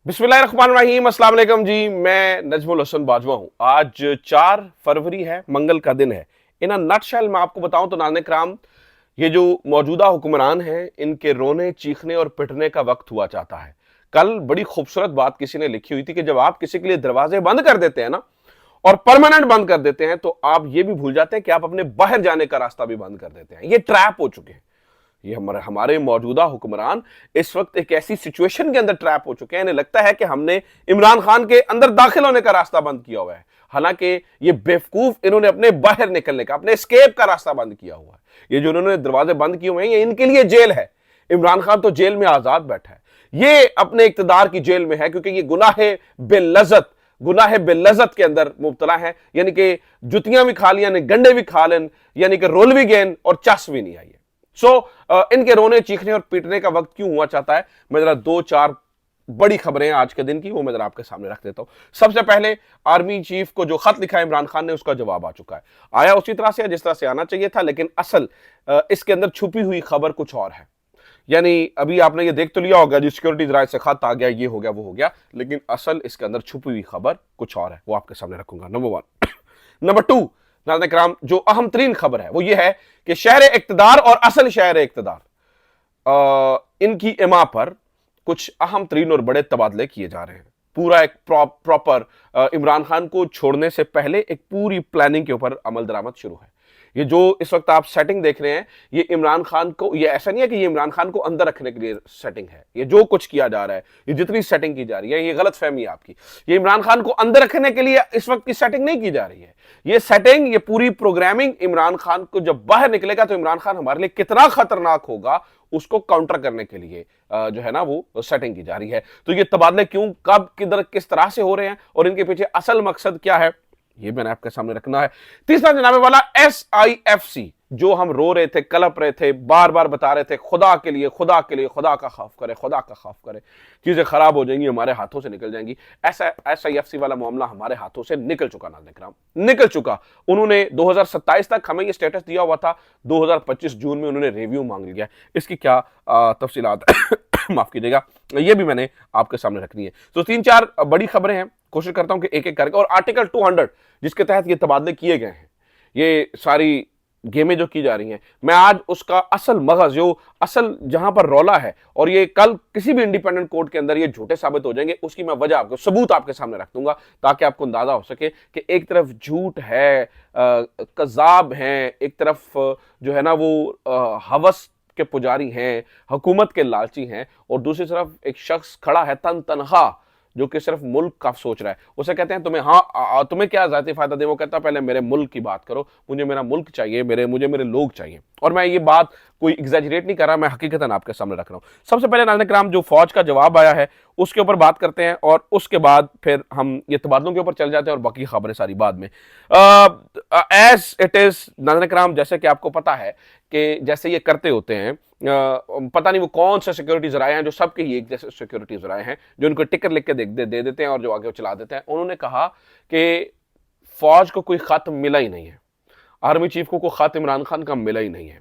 बिस्मिल्लाहिर्रहमानिर्रहीम, अस्सलाम वालेकुम जी। मैं नजमुल हसन बाजवा हूं। आज 4 फरवरी है, मंगल का दिन है। इन अ नटशेल मैं आपको बताऊं तो नाज़रीन किराम, ये जो मौजूदा हुक्मरान हैं, इनके रोने चीखने और पिटने का वक्त हुआ चाहता है। कल बड़ी खूबसूरत बात किसी ने लिखी हुई थी कि जब आप किसी के लिए दरवाजे बंद कर देते हैं ना, और परमानेंट बंद कर देते हैं, तो आप ये भी भूल जाते हैं कि आप अपने बाहर जाने का रास्ता भी बंद कर देते हैं। ये ट्रैप हो चुके हैं। ये हमारे मौजूदा हुक्मरान इस वक्त एक ऐसी सिचुएशन के अंदर ट्रैप हो चुके हैं, इन्हें लगता है कि हमने इमरान खान के अंदर दाखिल होने का रास्ता बंद किया हुआ है। हालांकि ये बेवकूफ, इन्होंने अपने बाहर निकलने का, अपने एस्केप का रास्ता बंद किया हुआ है। ये जो इन्होंने दरवाजे बंद किए हुए हैं, ये इनके लिए जेल है। इमरान खान तो जेल में आजाद बैठा है, ये अपने इक्तदार की जेल में है, क्योंकि ये गुनाह बेलज़्ज़त के अंदर मुब्तला है। यानी कि जुतियां भी खा ली, यानी गंडे भी खा लें, यानी कि रोल भी गेन और चस भी नहीं आई है। इनके रोने चीखने और पीटने का वक्त क्यों हुआ चाहता है, मैं जरा 2-4 बड़ी खबरें आज के दिन की, वो मैं जरा आपके सामने रख देता हूं। सबसे पहले, आर्मी चीफ को जो खत लिखा है इमरान खान ने, उसका जवाब आ चुका है। आया उसी तरह से जिस तरह से आना चाहिए था, लेकिन असल इसके अंदर छुपी हुई खबर कुछ और है। यानी अभी आपने ये देख तो लिया होगा, जो सिक्योरिटी राय से खत आ गया, ये हो गया, वो हो गया, लेकिन असल इसके अंदर छुपी हुई खबर कुछ और है, वो आपके सामने रखूंगा। नंबर 1। नंबर 2, नाज़रीन किराम, जो अहम तरीन खबर है वो ये है कि शहर इक्तदार और असल शहर इक्तदार, इनकी इमा पर कुछ अहम तरीन और बड़े तबादले किए जा रहे हैं। पूरा एक प्रॉपर इमरान खान को छोड़ने से पहले एक पूरी प्लानिंग के ऊपर अमल दरामद शुरू है। ये जो इस वक्त आप सेटिंग देख रहे हैं, ये इमरान खान को, ये ऐसा नहीं है कि ये इमरान खान को अंदर रखने के लिए सेटिंग है। ये जो कुछ किया जा रहा है, ये जितनी सेटिंग की जा रही है, ये गलत फहमी है आपकी। ये इमरान खान को अंदर रखने के लिए इस वक्त की सेटिंग नहीं की जा रही है। ये सेटिंग, ये पूरी प्रोग्रामिंग इमरान खान को जब बाहर निकलेगा तो इमरान खान हमारे लिए कितना खतरनाक होगा, उसको काउंटर करने के लिए जो है ना, वो सेटिंग की जा रही है। तो ये तबादले क्यों, कब, किधर, किस तरह से हो रहे हैं और इनके पीछे असल मकसद क्या है, ये मैंने आपके सामने रखना है। तीसरा जनाबे वाला, SIFC, जो हम रो रहे थे, कलप रहे थे, बार बार बता रहे थे, खुदा के लिए, खुदा के लिए, खुदा का खौफ करे, खुदा का खौफ करे, चीजें खराब हो जाएंगी, हमारे हाथों से निकल जाएंगी। ऐसा SIFC वाला मामला हमारे हाथों से निकल चुका, नाज़रीन किराम, निकल चुका। उन्होंने 2027 तक हमें ये स्टेटस दिया हुआ था, 2025 जून में उन्होंने रिव्यू मांग लिया। इसकी क्या तफसीलात माफ कीजिएगा, ये भी मैंने आपके सामने रखनी है। तो 3-4 बड़ी खबरें हैं, कोशिश करता हूं कि एक एक करके, और आर्टिकल 200 जिसके तहत ये तबादले किए गए हैं, ये सारी गेमें जो की जा रही हैं, मैं आज उसका असल मगज, जो असल जहां पर रौला है, और ये कल किसी भी इंडिपेंडेंट कोर्ट के अंदर ये झूठे साबित हो जाएंगे, उसकी मैं वजह, आपको सबूत आपके सामने रख दूंगा, ताकि आपको अंदाजा हो सके कि एक तरफ झूठ है, कज़ाब हैं, एक तरफ जो है ना वो हवस के पुजारी हैं, हुकूमत के लालची हैं, और दूसरी तरफ एक शख्स खड़ा है तन तनहा, जो कि सिर्फ मुल्क का सोच रहा है। उसे कहते हैं तुम्हें तुम्हें क्या जाती फायदा दे, वो कहता है पहले मेरे मुल्क की बात करो, मुझे मेरा मुल्क चाहिए, मुझे मेरे लोग चाहिए। और मैं ये बात कोई एग्जैजरेट नहीं कर रहा, मैं हकीकतन आपके सामने रख रहा हूं। सबसे पहले नाज़रीन किराम, जो फौज का जवाब आया है उसके ऊपर बात करते हैं, और उसके बाद फिर हम ये तबादलों के ऊपर चल जाते हैं, और बाकी खबरें सारी बाद में। एज इट इज नाज़रीन किराम, जैसे कि आपको पता है कि जैसे ये करते होते हैं, पता नहीं वो कौन से सिक्योरिटी जराए हैं, जो सबके ही एक जैसे सिक्योरिटी जराए हैं, जो उनको टिकट लिख के दे देते हैं और जो आगे चला देते हैं। उन्होंने कहा कि फौज को कोई खत मिला ही नहीं है, आर्मी चीफ को कोई खत इमरान खान का मिला ही नहीं है।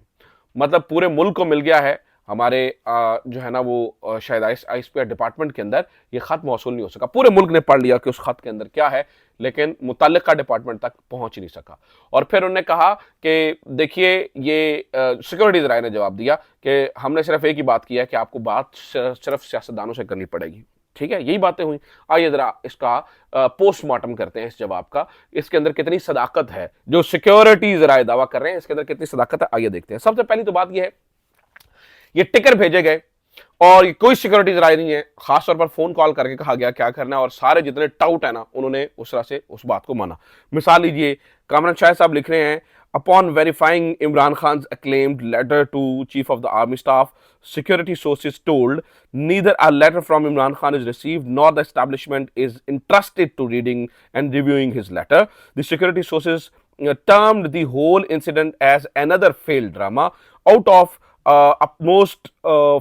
मतलब पूरे मुल्क को मिल गया है, हमारे जो है ना वो शायद ISPR डिपार्टमेंट के अंदर ये खत मौसूल नहीं हो सका। पूरे मुल्क ने पढ़ लिया कि उस खत के अंदर क्या है, लेकिन मुतल्लिका डिपार्टमेंट तक पहुंच ही नहीं सका। और फिर उन्होंने कहा कि देखिए, ये सिक्योरिटी जराए ने जवाब दिया कि हमने सिर्फ एक ही बात की है कि आपको बात सिर्फ सियासतदानों से करनी पड़ेगी। ठीक है, यही बातें हुई। आइए जरा इसका पोस्टमार्टम करते हैं, इस जवाब का, इसके अंदर कितनी सदाकत है, जो सिक्योरिटी जराए दावा कर रहे हैं, इसके अंदर कितनी सदाकत है, आइए देखते हैं। सबसे पहली तो बात यह है, ये टिकर भेजे गए और कोई सिक्योरिटी राय नहीं है, खासतौर पर फोन कॉल करके कहा गया क्या करना है, और सारे जितने टाउट है ना, उन्होंने उस तरह से उस बात को माना। मिसाल लीजिए, कामरान शाह साहब लिख रहे हैं, upon verifying Imran Khan acclaimed letter to chief of the army staff, security sources told neither a letter from Imran Khan is received nor the establishment is entrusted to reading and reviewing his letter. The security sources termed the whole incident as another failed drama out of utmost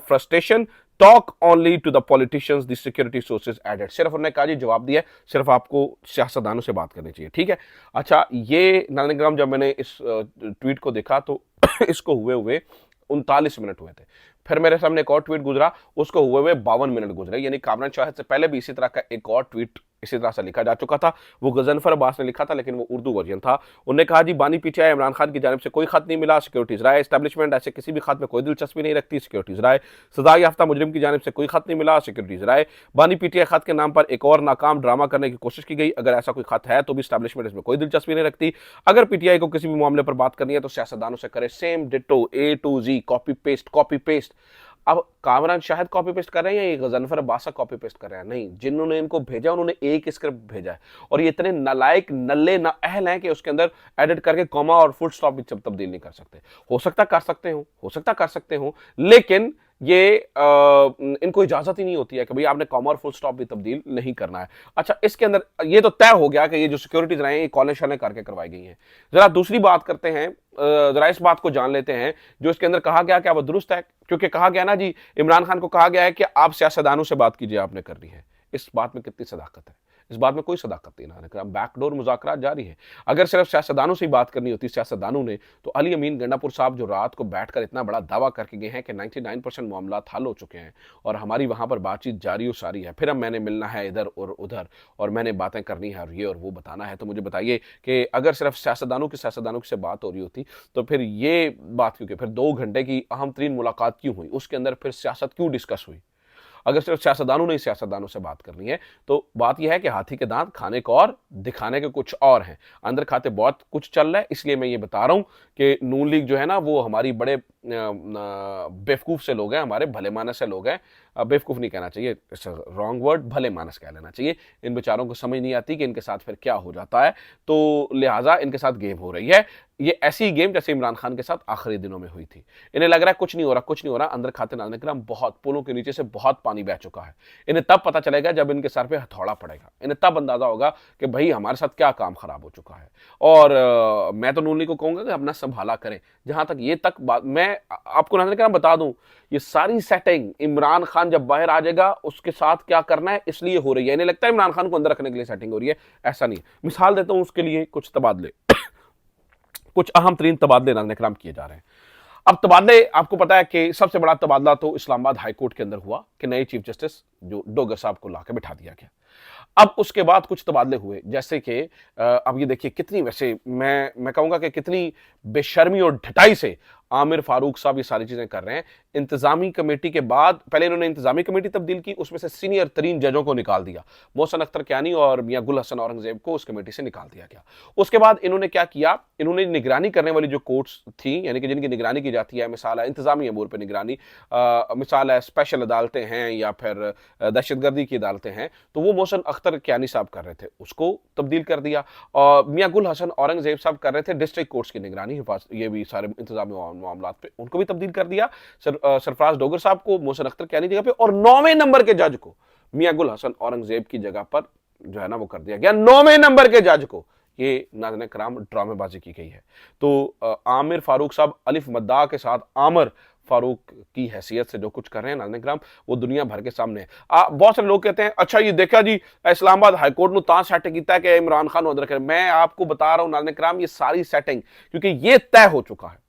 frustration. Talk only to the politicians, the security sources added. सिर्फ उन्होंने कहा जी जवाब दिया, सिर्फ आपको सियासतदानों से बात करनी चाहिए। ठीक है, अच्छा, ये नाज़रीन जब मैंने इस ट्वीट को देखा तो इसको हुए 39 मिनट हुए थे। फिर मेरे सामने एक और ट्वीट गुजरा, उसको हुए हुए 52 मिनट गुजरे, यानी कामरान शाहिद से पहले भी इसी तरह का एक और ट्वीट इसी तरह से लिखा जा चुका था। वो गजनफर अब्बास ने लिखा था, लेकिन वो उर्दू वर्जन था। उन्होंने कहा जी बानी पीटीआई इमरान खान की जानिब से कोई खत नहीं मिला, सिक्योरिटीज राय एस्टैब्लिशमेंट ऐसे किसी भी खत में कोई दिलचस्पी नहीं रखती, सिक्योरिटीज राय सजा याफ्ता मुजरिम की जानिब से कोई खत नहीं मिला, सिक्योरिटीज राय बानी पीटीआई खत के नाम पर एक और नाकाम ड्रामा करने की कोशिश की गई, अगर ऐसा कोई खत है तो भी एस्टैब्लिशमेंट इसमें कोई दिलचस्पी नहीं रखती, अगर पीटीआई को किसी भी मामले पर बात करनी है तो सियासतदानों से करे, same ditto A to Z, copy paste. अब कामरान शाहिद कॉपी पेस्ट कर रहे हैं या ये गजनफर अब्बास कॉपी पेस्ट कर रहे हैं? नहीं, जिन्होंने इनको भेजा उन्होंने एक स्क्रिप्ट भेजा है, और ये इतने नालायक नल्ले ना अहल हैं कि उसके अंदर एडिट करके कॉमा और फुल स्टॉप भी तब्दील नहीं कर सकते। हो सकता कर सकते हो, लेकिन ये इनको इजाजत ही नहीं होती है कि भाई आपने कॉमा और फुल स्टॉप भी तब्दील नहीं करना है। अच्छा, इसके अंदर ये तो तय हो गया कि ये जो सिक्योरिटीज रहे हैं ये कॉलेज शाले करके करवाई गई हैं। जरा दूसरी बात करते हैं, जरा इस बात को जान लेते हैं जो इसके अंदर कहा गया क्या वो दुरुस्त है? क्योंकि कहा गया ना जी, इमरान खान को कहा गया है कि आप सियासतदानों से बात कीजिए, आपने करनी है। इस बात में कितनी सदाकत है? इस बात में कोई सदाकत नहीं। बैकडोर मुज़ाकरात जारी है। अगर सिर्फ सियासतदानों से ही बात करनी होती सियासतदानों ने, तो अली अमीन गंडापुर साहब जो रात को बैठकर इतना बड़ा दावा करके गए हैं कि 99% मामला हल हो चुके हैं और हमारी वहां पर बातचीत जारी और सारी है, फिर अब मैंने मिलना है इधर और उधर और मैंने बातें करनी है और ये और वो बताना है, तो मुझे बताइए कि अगर सिर्फ सियासतदानों की से बात हो रही होती तो फिर ये बात क्यों, फिर 2 घंटे की अहम तरीन मुलाकात क्यों हुई, उसके अंदर फिर सियासत क्यों डिस्कस हुई? अगर सिर्फ सियासतदानों ने सियासतदानों से बात करनी है तो बात यह है कि हाथी के दांत खाने को और दिखाने के कुछ और हैं। अंदर खाते बहुत कुछ चल रहा है, इसलिए मैं ये बता रहा हूं कि नून लीग जो है ना वो हमारी बड़े बेवकूफ़ से लोग हैं, हमारे भले मानस से लोग हैं। बेवकूफ़ नहीं कहना चाहिए, रॉन्ग वर्ड, भले मानस कह लेना चाहिए। इन बेचारों को समझ नहीं आती कि इनके साथ फिर क्या हो जाता है, तो लिहाजा इनके साथ गेम हो रही है। ये ऐसी गेम जैसे इमरान खान के साथ आखिरी दिनों में हुई थी। इन्हें लग रहा है कुछ नहीं हो रहा। अंदर खाते नालने के बहुत पुलों के नीचे से बहुत पानी बह चुका है। इन्हें तब पता चलेगा जब इनके सर पे हथौड़ा पड़ेगा। इन्हें तब अंदाजा होगा कि भाई हमारे साथ क्या काम खराब हो चुका है। और मैं तो नून लीग को कहूंगा कि अपना संभाला करें। जहां तक ये तक बात, मैं आपको नाज़रीन किराम बता दूं, ये सारी सेटिंग इमरान खान जब बाहर आ जाएगा उसके साथ क्या करना है इसलिए हो रही है। इन्हें लगता है इमरान खान को अंदर रखने के लिए सेटिंग हो रही है, ऐसा नहीं। मिसाल देता हूं उसके लिए, कुछ तबादले कुछ अहम तरीन तबादले नाज़रीन किराम किए जा रहे हैं। अब तबादले, आपको पता है कि सबसे बड़ा तबादला तो इस्लामाबाद हाई कोर्ट के अंदर हुआ कि नए चीफ जस्टिस जो डोगर साहब को लाके बिठा दिया गया। अब उसके बाद कुछ तबादले हुए, जैसे कि अब ये देखिए कितनी, वैसे मैं कहूंगा कि कितनी बेशर्मी और ढिठाई से आमिर फारूक साहब ये सारी चीजें कर रहे हैं। इंतजामी कमेटी के बाद पहले इन्होंने इंतजामी कमेटी तब्दील की, उसमें से सीनियर तरीन जजों को निकाल दिया, मोहसिन अख्तर कियानी और मियां गुल हसन औरंगजेब को उस कमेटी से निकाल दिया गया। उसके बाद इन्होंने क्या किया, इन्होंने निगरानी करने वाली जो कोर्ट्स थी, यानी कि जिनकी निगरानी की जाती है, मिसाल है इंतजामी अमूर पर निगरानी, मिसाल है स्पेशल अदालतें हैं या फिर दहशतगर्दी की अदालतें हैं, तो वो मोहसिन अख्तर कियानी साहब कर रहे थे, उसको तब्दील कर दिया। और मियां गुल हसन औरंगजेब साहब कर रहे थे डिस्ट्रिक्ट कोर्ट्स की निगरानी, ये भी सारे इंतजामी मामला पे, उनको भी तब्दील कर दिया। सरफराज डोगर साहब को मोहसिन अख्तर कियानी जगह पे, और 9वें नंबर के जज को मियां गुल हसन औरंगजेब की जगह पर जो है ना वो कर दिया गया। 9वें नंबर के जज को, ये नाज़रीन किराम ड्रामेबाजी की गई है। तो आमिर फारूक साहब अलिफ मद्दा के साथ आमिर फारूक की हैसियत से जो कुछ कर रहे हैं नाज़रीन किराम, वो दुनिया भर के सामने है। बहुत सारे लोग कहते हैं अच्छा ये देखा जी इस्लामाबाद हाईकोर्ट ने तां सेट किया कि इमरान खान उधर करे। मैं आपको बता रहा हूं नाज़रीन किराम, ये सारी सेटिंग, क्योंकि ये तय हो चुका है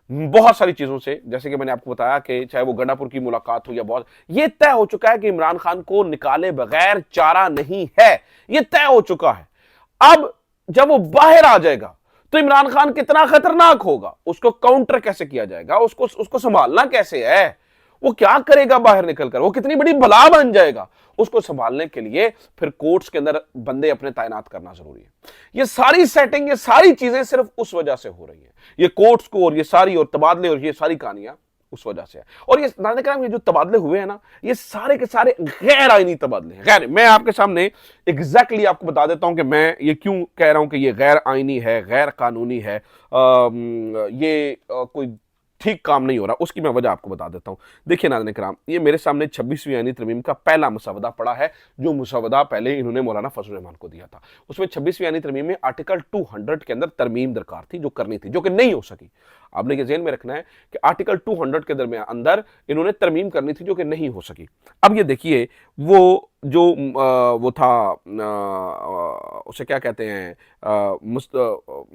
बहुत सारी चीजों से, जैसे कि मैंने आपको बताया कि चाहे वो गंडापुर की मुलाकात हो या बहुत, ये तय हो चुका है कि इमरान खान को निकाले बगैर चारा नहीं है, ये तय हो चुका है। अब जब वो बाहर आ जाएगा तो इमरान खान कितना खतरनाक होगा, उसको काउंटर कैसे किया जाएगा, उसको संभालना कैसे है, वो क्या करेगा बाहर निकलकर, वो कितनी बड़ी बला बन जाएगा, उसको संभालने के लिए फिर कोर्ट्स के अंदर बंदे अपने तैनात करना जरूरी है। ये सारी सेटिंग, ये सारी चीजें सिर्फ उस वजह से हो रही हैं, ये कोर्ट्स को और ये सारी और तबादले और ये सारी कहानियां उस वजह से है। और ये नाज़रीन किराम, ये जो तबादले हुए हैं ना, ये सारे के सारे गैर आईनी तबादले हैं। गैर, मैं आपके सामने एग्जैक्टली आपको बता देता हूं कि मैं ये क्यों कह रहा हूं कि ये गैर आईनी है, गैर कानूनी है, कोई ठीक काम नहीं हो रहा, उसकी मैं वजह आपको बता देता हूं। देखिए नाज़रीन किराम, ये मेरे सामने 26वीं आईनी तरमीम का पहला मुसवदा पड़ा है, जो मुसवदा पहले इन्होंने मौलाना फजल रहमान को दिया था। उसमें 26वीं आईनी तरमीम में आर्टिकल 200 के अंदर तरमीम दरकार थी, जो करनी थी, जो कि नहीं हो सकी। आपने ये ज़हन में रखना है कि आर्टिकल 200 के दरमियान अंदर इन्होंने तरमीम करनी थी जो कि नहीं हो सकी। अब ये देखिए वो जो वो था उसे क्या कहते हैं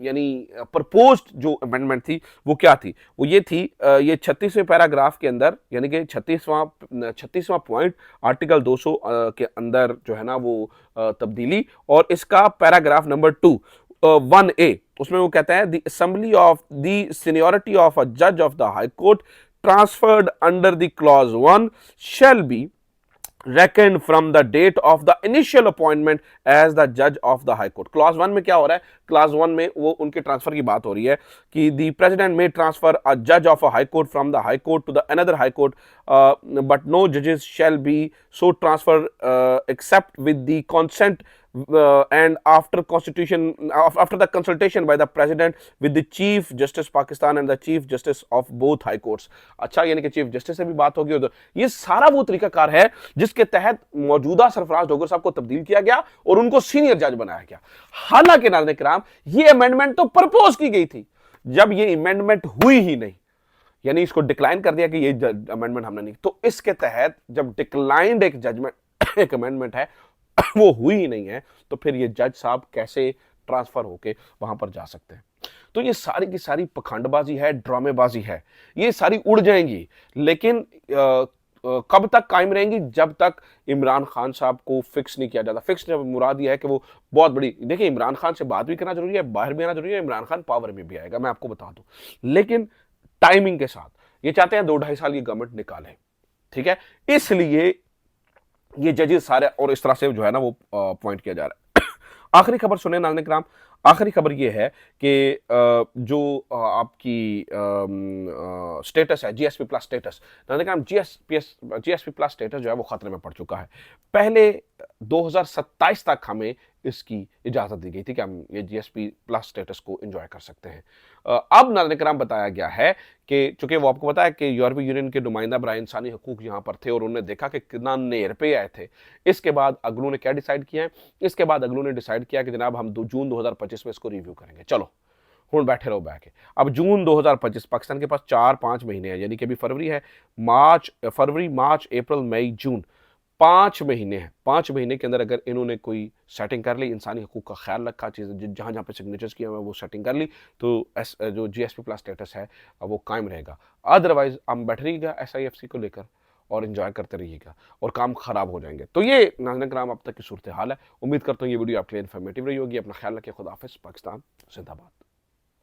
यानी प्रपोज्ड जो अमेंडमेंट थी वो क्या थी, वो ये थी ये 36वें पैराग्राफ के अंदर यानी कि 36वां पॉइंट आर्टिकल 200 के अंदर जो है ना वो तब्दीली, और इसका पैराग्राफ नंबर 1A उसमें वो कहता है the assembly of the seniority of a जज of the high court transferred under the clause 1 shall be reckoned from the date of the initial appointment as the judge of the high court। Clause 1 में क्या हो रहा है, clause 1 में वो उनके transfer की बात हो रही है कि द प्रेसिडेंट में ट्रांसफर अ जज of a high court from the high court to the another high court but no जजेस shall be so transfer accept with the consent and after the consultation by the president with the chief justice Pakistan and the chief justice of both high courts। अच्छा, यानी कि chief justice से भी बात होगी। तो ये सारा वो तरीकाकार है जिसके तहत मौजूदा सरफराज डोगर साहब को तब्दील किया गया और उनको सीनियर जज बनाया गया। हालांकि नाज़रीन किराम ये अमेंडमेंट तो प्रपोज की गई थी, जब ये अमेंडमेंट हुई ही नहीं, यानी इसको डिक्लाइन कर दिया कि ये अमेंडमेंट हमने नहीं, तो इसके तहत जब डिक्लाइंड एक जजमेंट एक अमेंडमेंट है वो हुई ही नहीं है, तो फिर ये जज साहब कैसे ट्रांसफर होके वहां पर जा सकते हैं। तो ये सारी की सारी पखंडबाजी है, ड्रामेबाजी है, ये सारी उड़ जाएंगी, लेकिन कब तक कायम रहेंगी, जब तक इमरान खान साहब को फिक्स नहीं किया जाता। फिक्स जब मुराद यह है कि वो बहुत बड़ी, देखिए इमरान खान से बात भी करना जरूरी है, बाहर भी आना जरूरी है, इमरान खान पावर में भी आएगा, मैं आपको बता दूं, लेकिन टाइमिंग के साथ। ये चाहते हैं 2-2.5 साल ये गवर्नमेंट निकाले, ठीक है, इसलिए ये जजेस सारे और इस तरह से जो है ना वो पॉइंट किया जा रहा है। आखिरी खबर सुने नाज़रीन किराम, आखिरी खबर ये है कि जो आपकी स्टेटस है जीएसपी प्लस स्टेटस, नाज़रीन किराम जीएसपी प्लस स्टेटस जो है वो खतरे में पड़ चुका है। पहले 2027 तक हमें इसकी इजाज़त दी गई थी कि हम ये जीएसपी प्लस स्टेटस को एंजॉय कर सकते हैं। अब नाज़रीन किराम बताया गया है कि चूंकि वो आपको पता है कि यूरोपीय यूनियन के नुमाइंदा बराए इंसानी हकूक यहाँ पर थे और उन्होंने देखा कि कितना नेर पे आए थे। इसके बाद अगलू ने क्या डिसाइड किया है, इसके बाद अगलू ने डिसाइड किया कि जनाब हम जून 2025 में इसको रिव्यू करेंगे। चलो हूँ बैठे रहो बैठे, अब जून 2025 पाकिस्तान के पास 4-5 महीने हैं, यानी कि अभी फरवरी है, फरवरी मार्च अप्रैल मई जून, 5 महीने हैं। 5 महीने के अंदर अगर इन्होंने कोई सेटिंग कर ली, इंसानी हकूक का ख्याल रखा, चीज़ें जहाँ जहाँ पे सिग्नेचर्स किए हुए वो सेटिंग कर ली, तो जो जीएसपी प्लस स्टेटस है वो कायम रहेगा। अदरवाइज हम बैठ रहिएगा SIFC को लेकर और इन्जॉय करते रहिएगा और काम खराब हो जाएंगे। तो ये नाज़रीन किराम अब तक की सूरत हाल है। उम्मीद करता हूँ ये वीडियो आपके लिए इन्फॉर्मेटिव रही होगी। अपना ख्याल रखिए। खुदा हाफिज़। पाकिस्तान जिंदाबाद।